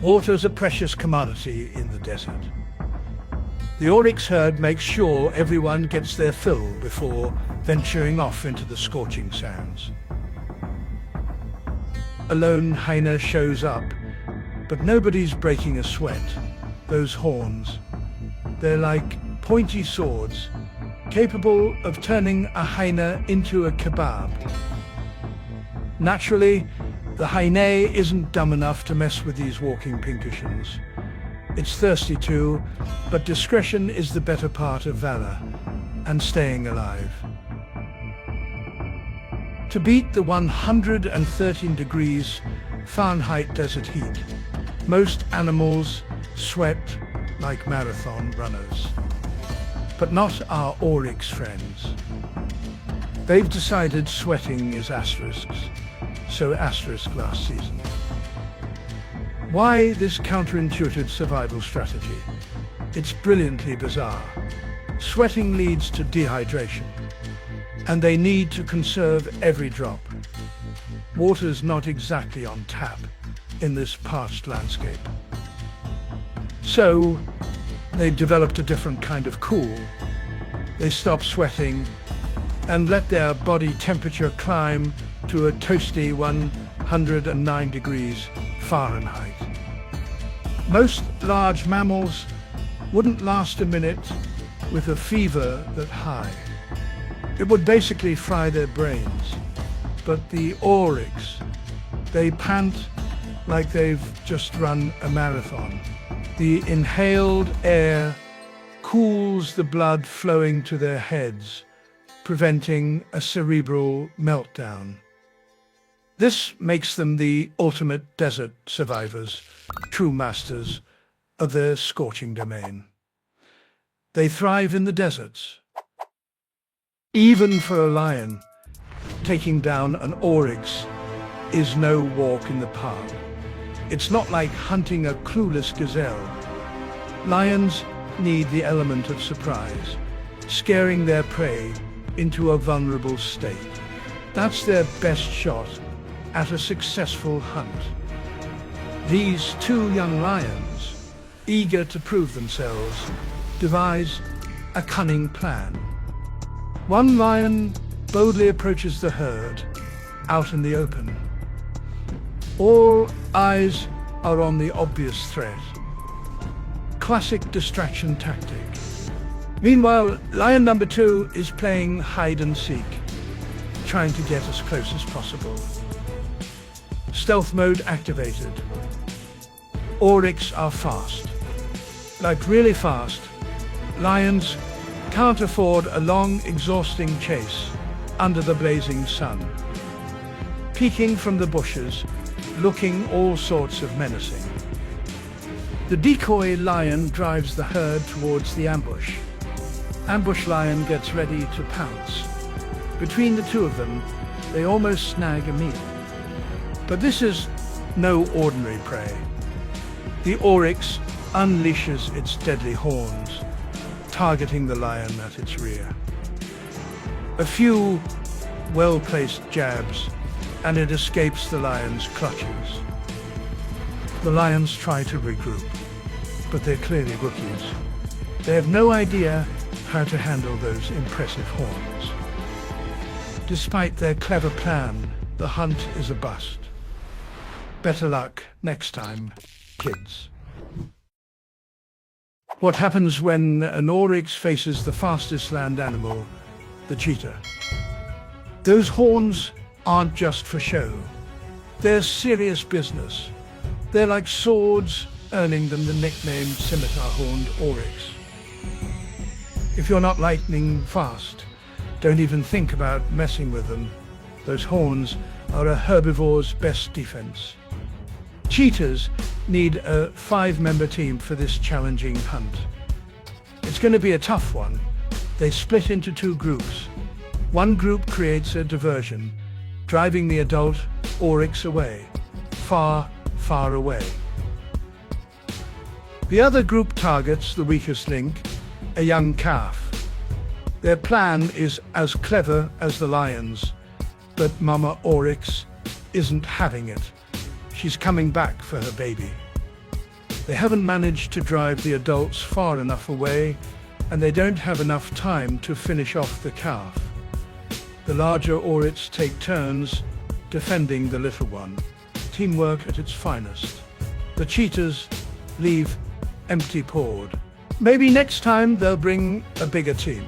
Water's a precious commodity in the desert. The oryx herd makes sure everyone gets their fill before venturing off into the scorching sands. A lone hyena shows up, but nobody's breaking a sweat. Those horns, they're like pointy swords, capable of turning a hyena into a kebab. Naturally, the hyena isn't dumb enough to mess with these walking pincushions. It's thirsty too, but discretion is the better part of valor and staying alive. To beat the 113 degrees Fahrenheit desert heat, most animals sweat like marathon runners. But not our oryx friends. They've decided sweating is asterisks, so asterisk last season. Why this counterintuitive survival strategy? It's brilliantly bizarre. Sweating leads to dehydration, and they need to conserve every drop. Water's not exactly on tap in this parched landscape. So, they developed a different kind of cool. They stop sweating and let their body temperature climb to a toasty 109 degrees Fahrenheit. Most large mammals wouldn't last a minute with a fever that high. It would basically fry their brains. But the oryx, they pant like they've just run a marathon. The inhaled air cools the blood flowing to their heads, preventing a cerebral meltdown. This makes them the ultimate desert survivors, true masters of their scorching domain. They thrive in the deserts. Even for a lion, taking down an oryx is no walk in the park. It's not like hunting a clueless gazelle. Lions need the element of surprise, scaring their prey into a vulnerable state. That's their best shot at a successful hunt. These two young lions, eager to prove themselves, devise a cunning plan. One lion boldly approaches the herd out in the open. All eyes are on the obvious threat. Classic distraction tactic. Meanwhile, lion number 2 is playing hide and seek, trying to get as close as possible. Stealth mode activated. Oryx are fast. Like really fast. Lions can't afford a long, exhausting chase under the blazing sun. Peeking from the bushes, looking all sorts of menacing. The decoy lion drives the herd towards the ambush. Ambush lion gets ready to pounce. Between the two of them, they almost snag a meal. But this is no ordinary prey. The oryx unleashes its deadly horns, targeting the lion at its rear. A few well-placed jabs, and it escapes the lion's clutches. The lions try to regroup, but they're clearly rookies. They have no idea how to handle those impressive horns. Despite their clever plan, the hunt is a bust. Better luck next time, kids. What happens when an oryx faces the fastest land animal, the cheetah? Those horns aren't just for show. They're serious business. They're like swords, earning them the nickname scimitar-horned oryx. If you're not lightning fast, don't even think about messing with them. Those horns are a herbivore's best defense. Cheetahs need a 5-member team for this challenging hunt. It's going to be a tough one. They split into 2 groups. One group creates a diversion, driving the adult oryx away, far, far away. The other group targets the weakest link, a young calf. Their plan is as clever as the lion's, but Mama Oryx isn't having it. She's coming back for her baby. They haven't managed to drive the adults far enough away, and they don't have enough time to finish off the calf. The larger orits take turns defending the little one. Teamwork at its finest. The cheetahs leave empty-pawed. Maybe next time they'll bring a bigger team.